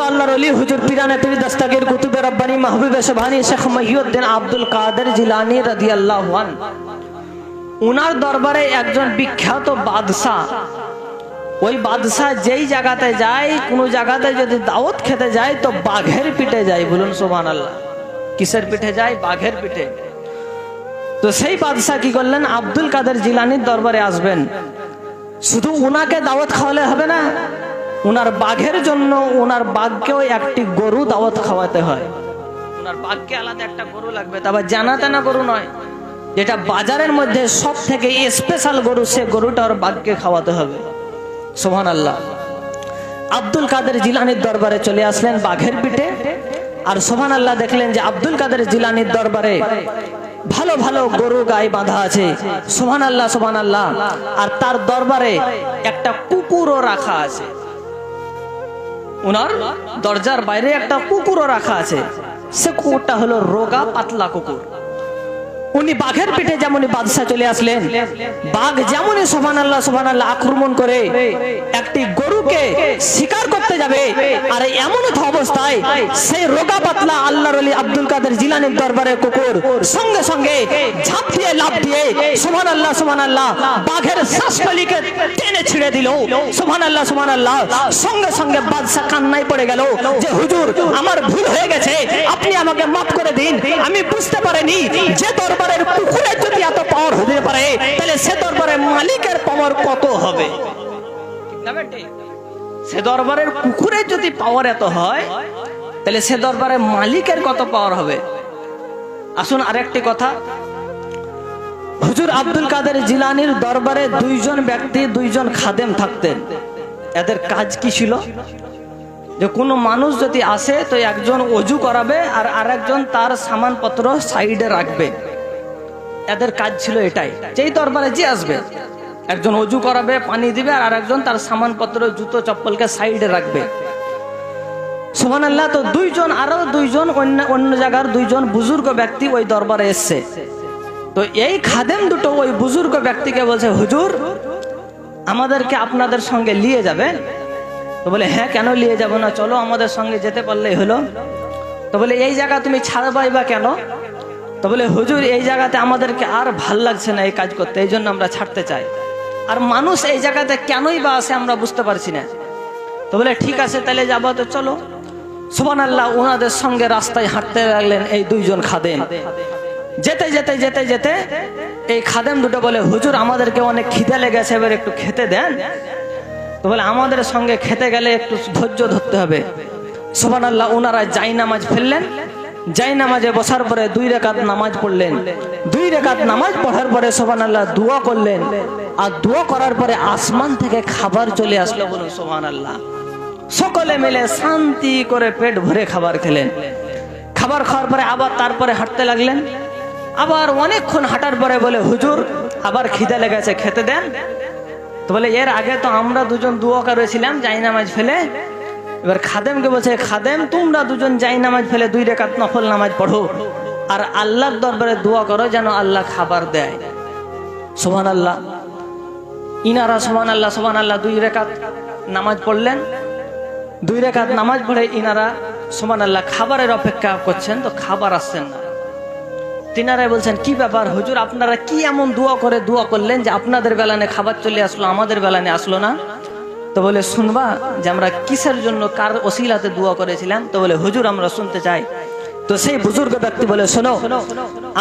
আল্লাহর ওলি হুজুর পিরানে পীর দস্তগীর কুতুবে রব্বানি মাহবুবে সুবহানি শেখ মহিউদ্দিন আব্দুল কাদের জিলানী রাদিয়াল্লাহু আনহু, উনার দরবারে একজন বিখ্যাত বাদশা, ওই বাদশা যেই জায়গাতে যায়, কোনো জায়গাতে যদি দাওয়াত খেতে যায় তো বাঘের পিঠে যায়। বলুন সুবহানাল্লাহ। কিসের পিঠে যায়? বাঘের পিঠে। তো সেই বাদশা কি করলেন? আব্দুল কাদের জিলানীর দরবারে আসবেন, শুধু উনাকে দাওয়াত খাওয়ালে হবে না, উনার বাঘের জন্য উনার বাঘকেও একটি গরু দাওয়াত খাওয়াতে হয়। উনার বাঘকে আলাদা একটা গরু লাগবে, তবে জানা তেনা গরু নয়, যেটা বাজারের মধ্যে সব থেকে স্পেশাল গরু, সে গরুটা ওর বাঘকে খাওয়াতে হবে। সুবহানাল্লাহ। আব্দুল কাদের জিলানীর দরবারে চলে আসলেন বাঘের পিঠে, আর সুবহানাল্লাহ দেখলেন যে আব্দুল কাদের জিলানীর দরবারে ভালো ভালো গরু গায়ে বাঁধা আছে। সুবহানাল্লাহ সুবহানাল্লাহ। আর তার দরবারে একটা কুকুরও রাখা আছে, উনার দরজার বাইরে একটা কুকুরও রাখা আছে। সে কুকুরটা হলো রোগা পাতলা কুকুর। উনি বাঘের পিঠে যেমনই বাদশা চলে আসলেন, বাঘ যেমনই সুবহানাল্লাহ সুবহানাল্লাহ আক্রমণ করে একটি গরুকে শিকার করতে যাবে, আর এমন অবস্থায় সেই রোগা পাতলা আল্লাহর ওলি আব্দুল কাদের জিলানীর দরবারে কুকুর সঙ্গে সঙ্গে ঝাঁপ দিয়ে লাফ দিয়ে সুবহানাল্লাহ সুবহানাল্লাহ বাঘের শ্বাসনলীকে টেনে ছিঁড়ে দিল। সুবহানাল্লাহ সুবহানাল্লাহ। সঙ্গে সঙ্গে বাদশা কান্নায় পড়ে গেল যে হুজুর, আমার ভুল হয়ে গেছে, আপনি আমাকে মাফ করে দিন। আমি বুঝতে পারিনি যে দরবারের কুকুরের যদি এত পাওয়ার হতে পারে, তাহলে সে দরবারের মালিকের পাওয়ার কত হবে? সে দরবারের কুকুরের যদি পাওয়ার এত হয়, তাহলে সে দরবারের মালিকের কত পাওয়ার হবে? আসুন আরেকটি কথা, হুজুর আব্দুল কাদের জিলানীর দরবারে দুইজন ব্যক্তি, দুইজন খাদেম থাকতেন। এদের কাজ কি ছিল? যে কোনো মানুষ যদি আসে তো একজন ওযু করাবে আর আরেকজন তার সামানপত্র সাইডে রাখবে। এদের কাজ ছিল এটাই, যেই দরবারে যে আসবে একজন ওযু করাবে, পানি দিবে, আর আরেকজন তার সামানপত্র জুতো চপ্পলকে সাইডে রাখবে। সুবহানাল্লাহ। তো দুইজন, আরো দুইজন অন্য জায়গার দুইজন বুজুর্গ ব্যক্তি ওই দরবারে এসছে। তো এই খাদেম দুটো ওই বুজুর্গ ব্যক্তিকে বলছে, হুজুর আমাদেরকে আপনাদের সঙ্গে নিয়ে যাবে? তো বলে, হ্যাঁ কেন নিয়ে যাব না, চলো আমাদের সঙ্গে যেতে পারলেই হলো। তো বলে, এই জায়গা তুমি ছাড়বাই বা কেন? তো বলে, হুজুর এই জায়গাতে আমাদেরকে আর ভাল লাগছে না এই কাজ করতে, এই জন্য আমরা ছাড়তে চাই। আর মানুষ এই জায়গাতে কেনই বা আসে আমরা বুঝতে পারছি না। তো বলে, ঠিক আছে তাহলে যাবো, তো চলো। সুবহানাল্লাহ। ওনাদের সঙ্গে রাস্তায় হাঁটতে লাগলেন এই দুইজন খাদেম। যেতে যেতে যেতে যেতে এই খাদেম দুটো বলে, হুজুর আমাদেরকে অনেক খিদে লেগেছে, এবার একটু খেতে দেন। তো বলে, আমাদের সঙ্গে খেতে গেলে একটু ধৈর্য ধরতে হবে। সুবহানাল্লাহ। ওনারা জাই নামাজ ফেললেন, জাই নামাজে বসার পরে 2 রাকাত নামাজ পড়লেন। 2 রাকাত নামাজ পড়ার পরে সুবহানাল্লাহ দোয়া করলেন, আর দোয়া করার পরে আসমান থেকে খাবার চলে আসলো। বলুন সুবহানাল্লাহ। সকলে মিলে শান্তি করে পেট ভরে খাবার খেলেন। খাবার খাওয়ার পরে আবার তারপরে হাঁটতে লাগলেন। আবার অনেকক্ষণ হাঁটার পরে বলে, হুজুর আবার খিদে লেগেছে, খেতে দেন। তো বলে, এর আগে তো আমরা দুজন দোয়া করেছিলাম জাই নামাজ ফেলে। এবার খাদেমকে বলছে, খাদেম তোমরা দুজন জাই নামাজ ফেলে 2 রাকাত নফল নামাজ পড়ো, আর আল্লাহর দরবারে দোয়া করো যেন আল্লাহ খাবার দেয়। সুবহানাল্লাহ। ইনারা সুবহানাল্লাহ সুবহানাল্লাহ 2 রাকাত নামাজ পড়লেন। 2 রাকাত নামাজ পড়ে ইনারা সুবহানাল্লাহ খাবারের অপেক্ষা করছেন, তো খাবার আসছেন না। তিনারাই বলছেন, কি ব্যাপার হুজুর, আপনারা কি এমন দোয়া করে দোয়া করলেন যে আপনাদের বেলানে খাবার চলে আসলো, আমাদের বেলানে আসলো না? তো বলে, শুনবা যে আমরা কিসের জন্য কার ওসিলাতে দোয়া করেছিলাম? তো বলে, হুজুর আমরা শুনতে চাই। তো সেই বুজুর্গ ব্যক্তি বলে, শোনো,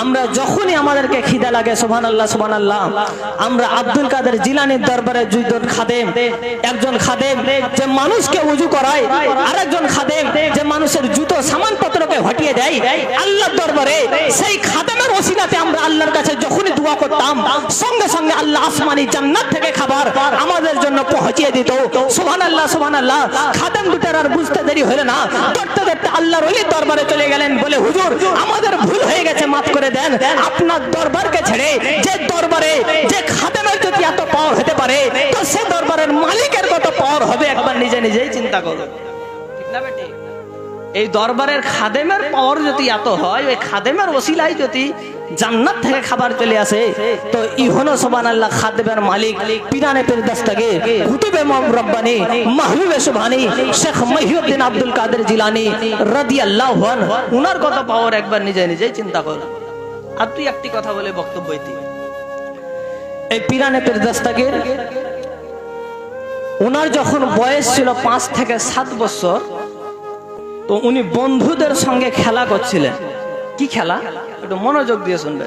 আমরা যখনই আমাদেরকে খিদা লাগে, সুবহানাল্লাহ সুবহানাল্লাহ, আমরা আব্দুল কাদের জিলানীর দরবারে দুইজন খাদেম, একজন খাদেম যে মানুষকে ওযু করায়, আরেকজন খাদেম যে মানুষের জুতো সামানপত্রকে হটিয়ে দেয়, আল্লাহর দরবারে সেই খাদেমের ওসিলাতে আমরা আল্লাহর কাছে যখনই দোয়া করতাম, সঙ্গে সঙ্গে আল্লাহ আসমানি জান্নাত থেকে খাবার আমাদের জন্য পৌঁছিয়ে দিত। সুবহানাল্লাহ সুবহানাল্লাহ। খাদেম দুটার আর বুঝতে দেরি হলো না, ধরতে ধরতে আল্লাহর ওলির দরবারে চলে গেলেন। বলে, হুজুর আমাদের ভুল হয়ে গেছে, মাফ করে দেন। আপনার দরবারকে ছেড়ে যে দরবারে যে খাদেমের যদি এত পাওয়ার হতে পারে, তো সে দরবারের মালিকের কত পাওয়ার হবে একবার নিজে নিজেই চিন্তা করুন, ঠিক না বেটি? এই দরবারের খাদেমের পাওয়ার যদি এত হয়, ওই খাদেমের ওসিলায় যদি জান্নাত থেকে খাবার চলে আসে, তো ইহনো সুবহানাল্লাহ খাদেমের মালিক পিরানে পীর দস্তগীর কুতুবে রব্বানী মাহবুবে সুবহানী শেখ মহিউদ্দিন আব্দুল কাদের জিলানী রাদিয়াল্লাহু আনহু, উনার কত পাওয়ার একবার নিজে নিজেই চিন্তা কর। আর তুই একটি কথা বলে বক্তব্য দিই, এই পিরানে পীর দস্তগীর উনার যখন বয়স ছিল 5 থেকে 7 বছর, তো উনি বন্ধুদের সঙ্গে খেলা করছিলেন। কি খেলা? একটু মনোযোগ দিয়ে শুনবে।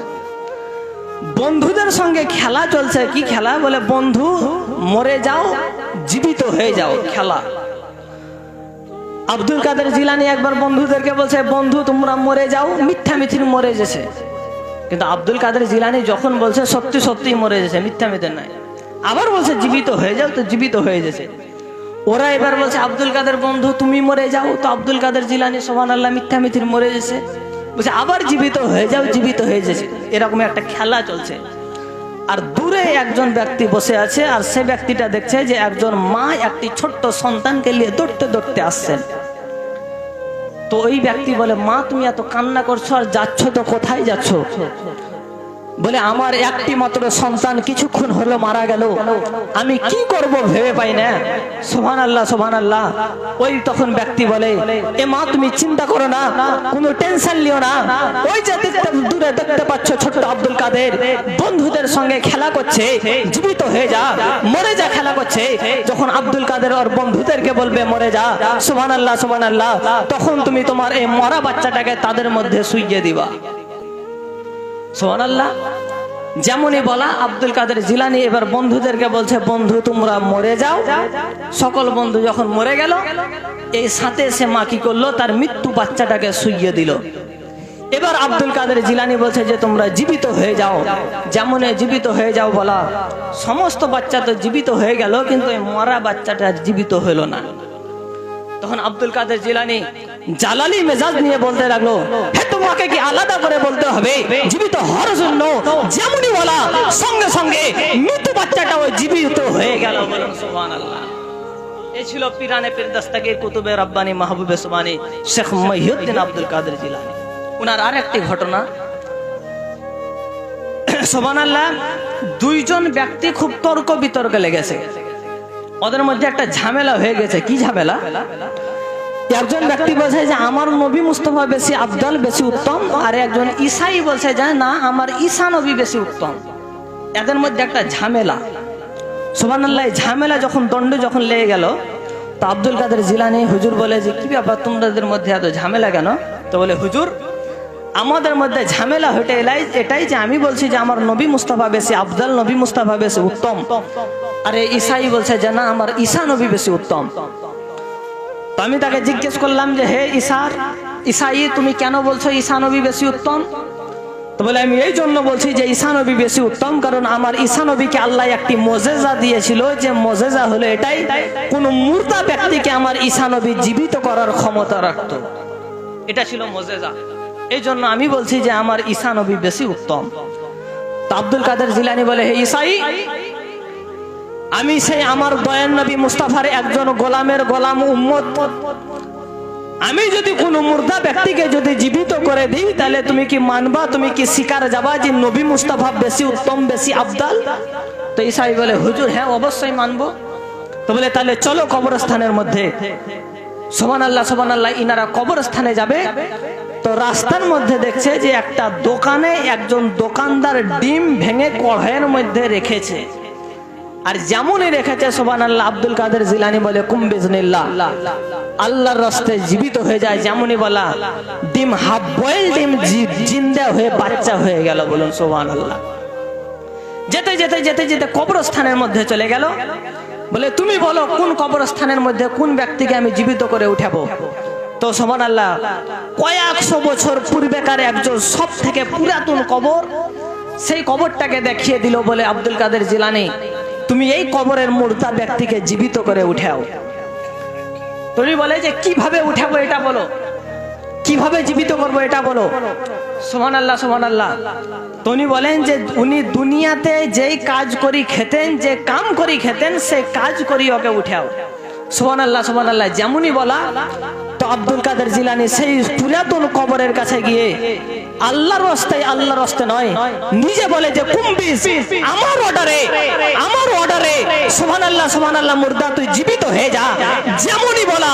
বন্ধুদের সঙ্গে খেলা চলছে। কি খেলা? বলে বন্ধু মরে যাও জীবিত হয়ে যাও খেলা। আব্দুল কাদের জিলানী একবার বন্ধুদেরকে বলছে বন্ধু তোমরা মরে যাও, মিথ্যা মিথির মরে গেছে। কিন্তু আব্দুল কাদের জিলানী যখন বলছে সত্যি সত্যি মরে গেছে, মিথ্যা মিথির নাই, আবার বলছে জীবিত হয়ে যাও, তো জীবিত হয়ে গেছে। ওরা এবার বলছে আব্দুল কাদের বন্ধু তুমি মরে যাও, তো আব্দুল কাদের জিলানী সুবহানাল্লাহ মিথ্যা মিথির মরে গেছে, বলছে আবার জীবিত হয়ে যাও, জীবিত হয়ে গেছে। এরকম একটা খেলা চলছে। আর দূরে একজন ব্যক্তি বসে আছে, আর সে ব্যক্তিটা দেখছে যে একজন মা একটি ছোট্ট সন্তানকে নিয়ে দৌড়তে দৌড়তে আসছেন। তো ওই ব্যক্তি বলে মা তুমি এত কান্না করছো আর যাচ্ছ তো কোথায় যাচ্ছ? বলে আমার একটি মাত্র সন্তান কিছুক্ষণ হলো মারা গেল, আমি কি করব ভেবে পাই না। সুবহানাল্লাহ সুবহানাল্লাহ। ওই তখন ব্যক্তি বলে এ মা তুমি চিন্তা করো না, কোনো টেনশন লিও না, ওই যে দূরে দেখতে পাচ্ছ ছোট্ট আব্দুল কাদের বন্ধুদের সঙ্গে খেলা করছে, জীবিত হয়ে যা, মরে যা খেলা করছে। যখন আব্দুল কাদের ওর বন্ধুদেরকে বলবে মরে যা, সুবহানাল্লাহ সুবহানাল্লাহ, তখন তুমি তোমার এই মরা বাচ্চাটাকে তাদের মধ্যে শুইয়ে দিবা। সুবহানাল্লাহ। যেমনই বলা আব্দুল কাদের জিলানী এবার বন্ধুদেরকে বলছে বন্ধু তোমরা মরে যাও। সকল বন্ধু যখন মরে গেল, এই সাথে সে মা কি করলো, তার মৃত্যু বাচ্চাটাকে শুইয়ে দিল। এবার আব্দুল কাদের জিলানী বলছে যে তোমরা জীবিত হয়ে যাও। যেমন জীবিত হয়ে যাও বলা, সমস্ত বাচ্চা তো জীবিত হয়ে গেল, কিন্তু এই মরা বাচ্চাটা জীবিত হলো না। তখন আব্দুল কাদের জিলানী জালালি মেজাজ নিয়ে বলতে লাগলো হে তোমাকে কি আলাদা করে বলতে হবে জীবিত হওয়ার জন্য? যেমনই বলা সঙ্গে সঙ্গে মৃত বাচ্চাটাও জীবিত হয়ে গেল। বলুন সুবহানাল্লাহ। এই ছিল পিরানে পীর দস্তগীর কুতুবে রব্বানী মাহবুবে সুবহানী শেখ মহিউদ্দিন আব্দুল কাদের জিলানী। উনার আরেকটি ঘটনা, সুবহানাল্লাহ, দুইজন ব্যক্তি খুব তর্ক বিতর্কে লেগেছে, ওদের মধ্যে একটা ঝামেলা হয়ে গেছে। কি ঝামেলা? একজন ব্যক্তি বলছে যে আমার নবী মুস্তাফা বেশি আফদল, বেশি উত্তম, আর একজন ঈসাই বলছে যে না আমার ঈসা নবী বেশি উত্তম। এদের মধ্যে একটা ঝামেলা। সুবহানাল্লাহ। ঝামেলা যখন দ্বন্দ্ব যখন লেগে গেল, তো আব্দুল কাদের জিলানী হুজুর বলে যে কি ব্যাপার তোমাদের মধ্যে এত ঝামেলা কেন? তো বলে হুজুর আমাদের মধ্যে ঝামেলা হতে এটাই যে আমি বলছি যে আমার নবী মুস্তাফা বেশি আফদল, নবী মুস্তাফা বেশি উত্তম, আর ঈসাই বলছে যে না আমার ঈসা নবী বেশি উত্তম। তো আমি তাকে জিজ্ঞেস করলাম যে হে ঈসাই তুমি কেন বলছো ঈসা নবী বেশি উত্তম? তো বলে আমি এই জন্য বলছি যে ঈসা নবী বেশি উত্তম, কারণ আমার ঈসা নবীকে আল্লাহ একটি মুজিজা দিয়েছিল, যে মুজিজা হলো এটাই কোন মুর্দা ব্যক্তিকে আমার ঈসা নবী জীবিত করার ক্ষমতা রাখত, এটা ছিল মুজিজা। এই জন্য আমি বলছি যে আমার ঈসা নবী বেশি উত্তম। তো আব্দুল কাদের জিলানী বলে হে ঈসাই, আমি সেই আমার দয়ার নবী মুস্তাফার একজন গোলামের গোলাম উম্মত, আমি যদি কোন মুর্দা ব্যক্তিকে যদি জীবিত করে দিই তাহলে তুমি কি মানবা, তুমি কি স্বীকার যাবা যে নবী মুস্তাফা বেশি উত্তম, বেশি আফদল? তো ঈসাই বলে হুজুর হ্যাঁ অবশ্যই মানবো। তো বলে তাহলে চলো কবরস্থানের মধ্যে। সুবহানাল্লাহ সুবহানাল্লাহ। ইনারা কবরস্থানে যাবে, তো রাস্তার মধ্যে দেখছে যে একটা দোকানে একজন দোকানদার ডিম ভেঙে কড়াইয়ের মধ্যে রেখেছে, আর যেমনই রেখেছে সুবহানাল্লাহ আব্দুল কাদের জিলানী বলে কুম বিজনিল্লাহ, আল্লাহর রাস্তায় জীবিত হয়ে যায়। যেমনই বলা ডিম হাফ বয়েল ডিম জিন্দা হয়ে বাচ্চা হয়ে গেল। বলুন সুবহানাল্লাহ। যেতে যেতে যেতে যেতে কবরস্থানের মধ্যে চলে গেল। বলে তুমি বলো কোন কবরস্থানের মধ্যে কোন ব্যক্তিকে আমি জীবিত করে উঠাবো? তো সুবহানাল্লাহ কয়েকশো বছর পূর্বেকার একজন সব থেকে পুরাতন কবর, সেই কবরটাকে দেখিয়ে দিল। বলে আব্দুল কাদের জিলানী তুমি এই কবরের মুর্দা ব্যক্তিকে জীবিত করে উঠাও। তুমি বলে যে কিভাবে উঠাবো এটা বলো, কিভাবে জীবিত করবো এটা বলো। সুবহানাল্লাহ সুবহানাল্লাহ। তিনি বলেন যে উনি দুনিয়াতে যেই কাজ করি খেতেন, যে কাম করি খেতেন, সেই কাজ করি ওকে উঠাও। সুবহানাল্লাহ সুবহানাল্লাহ। যেমনই বলা, তো আব্দুল কাদের জিলানী সেই পুরাতন কবরের কাছে গিয়ে আল্লাহর রাস্তে নয়, নিজে বলে যে কুম্বিস আমার অর্ডারে সুবহানাল্লাহ মুর্দা তুই জীবিত হয়ে যা। যেমনই বলা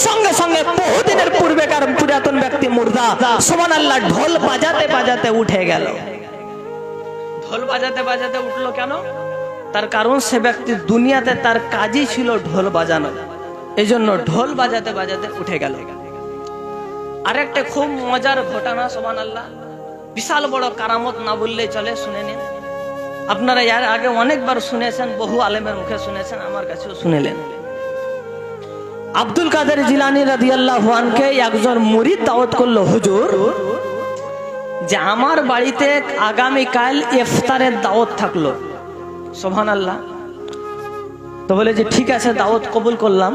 সঙ্গে সঙ্গে বহুদিনের পূর্বেকার পুরাতন ব্যক্তি মুর্দা সুবহানাল্লাহ ঢোল বাজাতে বাজাতে উঠে গেল। ঢোল বাজাতে বাজাতে উঠলো কেন? তার কারণ সে ব্যক্তি দুনিয়াতে তার কাজই ছিল ঢোল বাজানো, এই জন্য ঢোল বাজাতে বাজাতে উঠে গেল। আরেকটা খুব মজার ঘটনা সুবহানাল্লাহ, বিশাল বড় কারামত না বললেই চলে, শুনে নিন। আপনারা এর আগে অনেকবার শুনেছেন, বহু আলেমের মুখে শুনেছেন, আমার কাছেও শুনেলেন। আব্দুল কাদের জিলানী রাদিয়াল্লাহু আনকে একজন মুরিদ দাওয়াত করলো, হুজুর যে আমার বাড়িতে আগামীকাল ইফতারের দাওয়াত থাকলো। সুবহানাল্লাহ। তো বলে যে ঠিক আছে, দাওয়াত কবুল করলাম।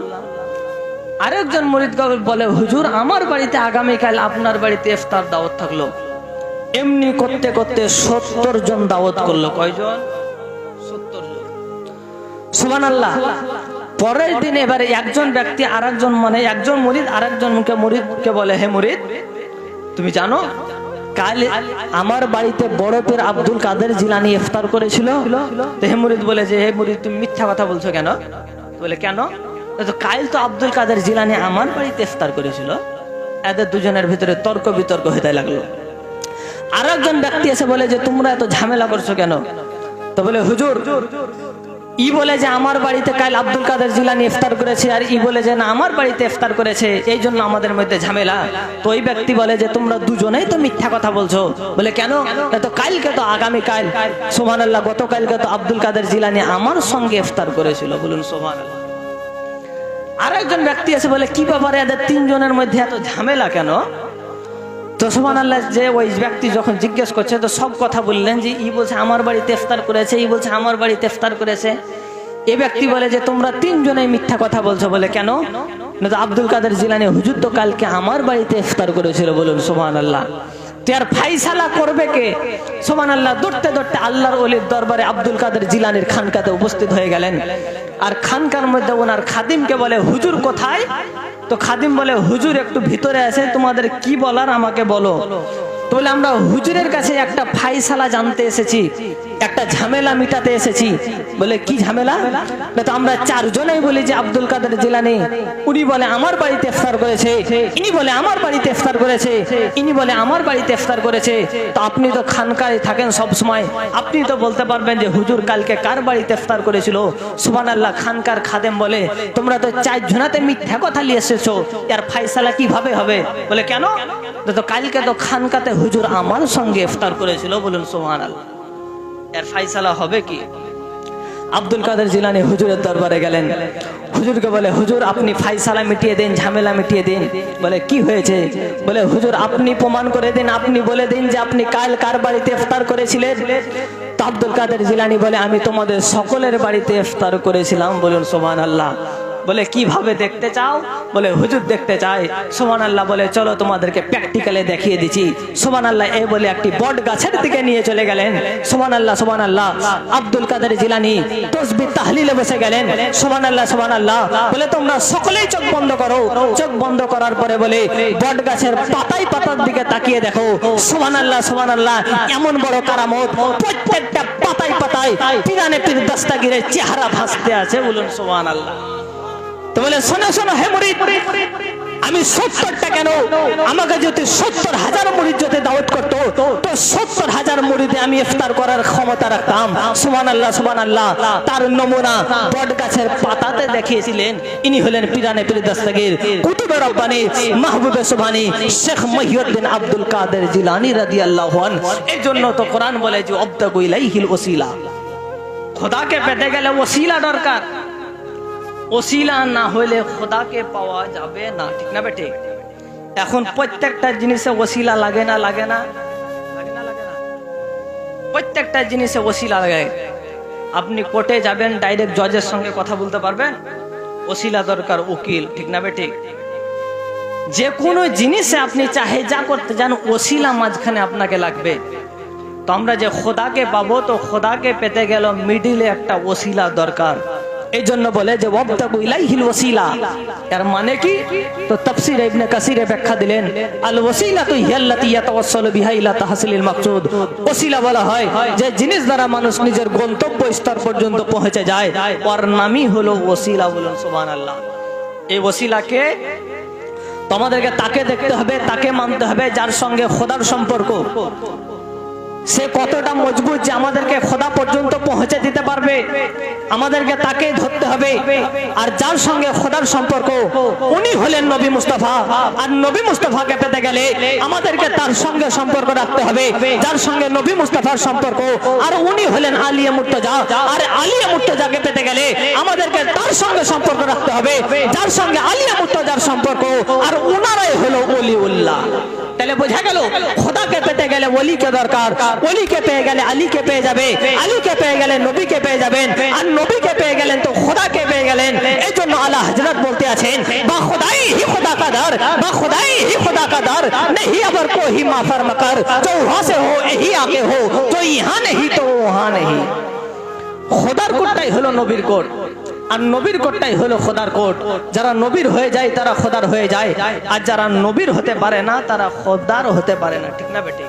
আরেকজন মুরিদ বলে, হুজুর আমার বাড়িতে আগামীকাল আপনার বাড়িতে ইফতার দাওয়াত থাকলো। এমনি করতে করতে 70 জন দাওয়াত করলো। কয়জন? 70 জন। সুবহানাল্লাহ। পরের দিন এবারে একজন ব্যক্তি আরেকজন একজন মুরিদ আরেকজন মুরিদকে বলে, হে মুরিদ তুমি জানো কাল আমার বাড়িতে বড় পীর আব্দুল কাদের জিলানী ইফতার করেছিল? তো হে মুরিদ বলে যে, হে মুরিদ তুমি মিথ্যা কথা বলছো কেন? বলে কেন? তো কাল তো আব্দুল কাদের জিলানী আমার বাড়িতে ইফতার করেছিল। এদের দুজনের ভিতরে তর্ক বিতর্ক হতে লাগলো। আরেকজন ব্যক্তি এসে বলে যে তোমরা এত ঝামেলা করছো কেন? তো বলে হুজুর ই বলে যে আমার বাড়িতে কাল আব্দুল কাদের জিলানী ইফতার করেছে, আর ই বলে যে না আমার বাড়িতে ইফতার করেছে, এই জন্য আমাদের মধ্যে ঝামেলা। তো ওই ব্যক্তি বলে যে তোমরা দুজনেই তো মিথ্যা কথা বলছো। বলে কেন? তো কালকে তো আগামীকাল সুবহানাল্লাহ গতকালকে তো আব্দুল কাদের জিলানী আমার সঙ্গে ইফতার করেছিল। বলুন সুবহানাল্লাহ। আরেকজন ব্যক্তি এসে বলে কি ব্যাপারে এদের তিনজনের মধ্যে এত ঝামেলা কেন? তো সুবহানাল্লাহ যে ওই ব্যক্তি যখন জিজ্ঞেস করছে তো সব কথা বললেন, যে ই বলছে আমার বাড়িতে ইফতার করেছে, ই বলছে আমার বাড়িতে ইফতার করেছে। এই ব্যক্তি বলে যে তোমরা তিনজনেই মিথ্যা কথা বলছো। বলে কেন? না তো আব্দুল কাদের জিলানী হুজুর তো কালকে আমার বাড়িতে ইফতার করেছিল। বলুন সুবহানাল্লাহ। তো আর ফাইসালা করবে কে? সুবহানাল্লাহ। দৌড়তে দৌড়তে আল্লাহর ওলির দরবারে আব্দুল কাদের জিলানীর খানকাতে উপস্থিত হয়ে গেলেন। আর খানকার মধ্যে ওনার খাদিমকে বলে, হুজুর কোথায়? তো খাদিম বলে, হুজুর একটু ভিতরে আছে, তোমাদের কি বলার আমাকে বলো। তো বলে আমরা হুজুরের কাছে একটা ফাইসালা জানতে এসেছি, একটা ঝামেলা মিটাতে এসেছি। বলে কি ঝামেলা? তো আমরা চারজনেই বলি যে আব্দুল কাদের জিলানী উনি বলে আমার বাড়িতে ইফতার করেছে, ইনি বলে আমার বাড়িতে ইফতার করেছে, ইনি বলে আমার বাড়িতে ইফতার করেছে। তো আপনি তো খানকায় থাকেন সব সময়, আপনি তো বলতে পারবেন যে হুজুর কালকে কার বাড়িতে ইফতার করেছিল। সুবহানাল্লাহ। খানকার খাদেম বলে তোমরা তো চারজনাতে মিথ্যা কথা নিয়ে এসেছো, এর ফাইসালা কিভাবে হবে? বলে কেন? তো কালকে তো খানকাতে হুজুর আমার সঙ্গে ইফতার করেছিল। বলুন সুবহানাল্লাহ। এর ফাইসালা হবে কি? আব্দুল কাদের জিলানী হুজুরের দরবারে গেলেন। হুজুরকে বলে, হুজুর আপনি ফাইসালা মিটিয়ে দিন, ঝামেলা মিটিয়ে দিন। বলে কি হয়েছে? বলে হুজুর আপনি প্রমাণ করে দিন, আপনি বলে দিন যে আপনি কাল কার বাড়িতে ইফতার করেছিলেন। তো আব্দুল কাদের জিলানী বলে আমি তোমাদের সকলের বাড়িতে ইফতার করেছিলাম। বলুন সুবহানাল্লাহ। বলে কিভাবে দেখতে চাও? বলে হুজুর দেখতে চাই। সুবহানাল্লাহ। বলে চলো তোমাদেরকে প্র্যাকটিক্যালে দেখিয়ে দিচ্ছি। সুবহানাল্লাহ। এই বলে একটি বট গাছের দিকে নিয়ে চলে গেলেন। সুবহানাল্লাহ সুবহানাল্লাহ। আব্দুল কাদের জিলানী তাসবিহ তাহলিলে বসে গেলেন। সুবহানাল্লাহ সুবহানাল্লাহ। বলে তোমরা সকলেই চোখ বন্ধ করো। চোখ বন্ধ করার পরে বলে বট গাছের পাতার দিকে তাকিয়ে দেখো। সুবহানাল্লাহ সুবহানাল্লাহ। এমন বড় কারামত, প্রত্যেকটা পাতায় পিরানে পীর দস্তগীরের চেহারা ভাসতে আছে। বলুন সুবহানাল্লাহ। তো বলে শোনো শোনো হে মুরিদ, আমি 70টা কেন, আমাকে যদি 70,000 মুরিদ যদি দাওয়াত করতো তো 70,000 মুরিদে আমি ইফতার করার ক্ষমতা রাখতাম। সুবহানাল্লাহ সুবহানাল্লাহ। তার নমুনা বট গাছের পাতাতে দেখিয়েছিলেন। ইনি হলেন পিরানে পীর দস্তগীর কুতুবে রব্বানী মাহবুবে সুবহানী শেখ মহিউদ্দিন আব্দুল কাদের জিলানী রাদিয়াল্লাহু আনহু। এর জন্য তো কোরআন বলে যে আবতাগু ইলাইহিল ওসিলা, খোদাকে পেতে গেলে ওসিলা দরকার। ওসিলা না হলে খোদাকে পাওয়া যাবে না। ঠিক না বেটে? এখন প্রত্যেকটা জিনিসে ওসিলা লাগে না? লাগে না? প্রত্যেকটা জিনিসে ওসিলা লাগে। আপনি কোর্টে যাবেন, ডাইরেক্ট জজের সঙ্গে কথা বলতে পারবেন? ওসিলা দরকার, উকিল। ঠিক না বেটে? যে কোনো জিনিসে আপনি চাহে যা করতে যান, ওসিলা মাঝখানে আপনাকে লাগবে। তো আমরা যে খোদাকে পাবো, তো খোদাকে পেতে গেল মিডিলে একটা ওসিলা দরকার। এই জন্য বলে যে ওয়াবতাগু ইলাইহিল ওয়াসিলা, এর মানে কি? তো তাফসীর ইবনে কাসিরে ব্যাখ্যা দিলেন, আল ওয়াসিলাতু হিয়াল্লাতী ইয়াতাওয়াসসালু বিহা ইলা তাহসিলিল মাকসুদ। ওসিলা বলা হয় যে জিনিস দ্বারা মানুষ নিজের গন্তব্য স্তর পর্যন্ত পৌঁছে যায়, ওর নামই হলো ওসিলা। বলুন সুবহানাল্লাহ। এই ওসিলাকে তোমাদেরকে তাকে দেখতে হবে, তাকে মানতে হবে যার সঙ্গে খোদার সম্পর্ক সে কতটা মজবুত যে আমাদেরকে খোদা পর্যন্ত পৌঁছে দিতে পারবে, আমাদেরকে তাকে ধরতে হবে। আর যার সঙ্গে খোদার সম্পর্ক উনি হলেন নবী মুস্তাফা, আর নবী মুস্তাফাকে পেতে গেলে আমাদেরকে তার সঙ্গে সম্পর্ক রাখতে হবে যার সঙ্গে নবী মুস্তাফার সম্পর্ক, আর উনি হলেন আলিয়ে মুর্তজা। আর আলিয়ে মুর্তজাকে পেতে গেলে আমাদেরকে তার সঙ্গে সম্পর্ক রাখতে হবে যার সঙ্গে আলিয়ে মুর্তজার সম্পর্ক, আর উনারাই হলো ওলিউল্লাহ। তাহলে বোঝা গেল খোদাকে পেতে গেলে ওলিকে দরকার, ওলিকে পেয়ে গেলে আলীকে পেয়ে যাবে, আলীকে পেয়ে গেলে নবীকে পেয়ে যাবেন, আর নবীকে পেয়ে গেলেন তো খোদাকে পেয়ে গেলেন। এই জন্য আলা হযরত বলতে আছেন, বা খোদাই হি খোদা কা দর, বা খোদাই হি খোদা কা দর नहीं अबर को ही माफर मकर, जो वहां से हो यही आके हो, जो यहाँ नहीं तो वहां नहीं। খোদার কোটটাই হলো নবীর কোট, আর নবীর কোটটাই হলো খোদার কোট। যারা নবীর হয়ে যায় তারা খোদার হয়ে যায়, আর যারা নবীর হতে পারে না তারা খোদার হতে পারে না। ঠিক না বেটি?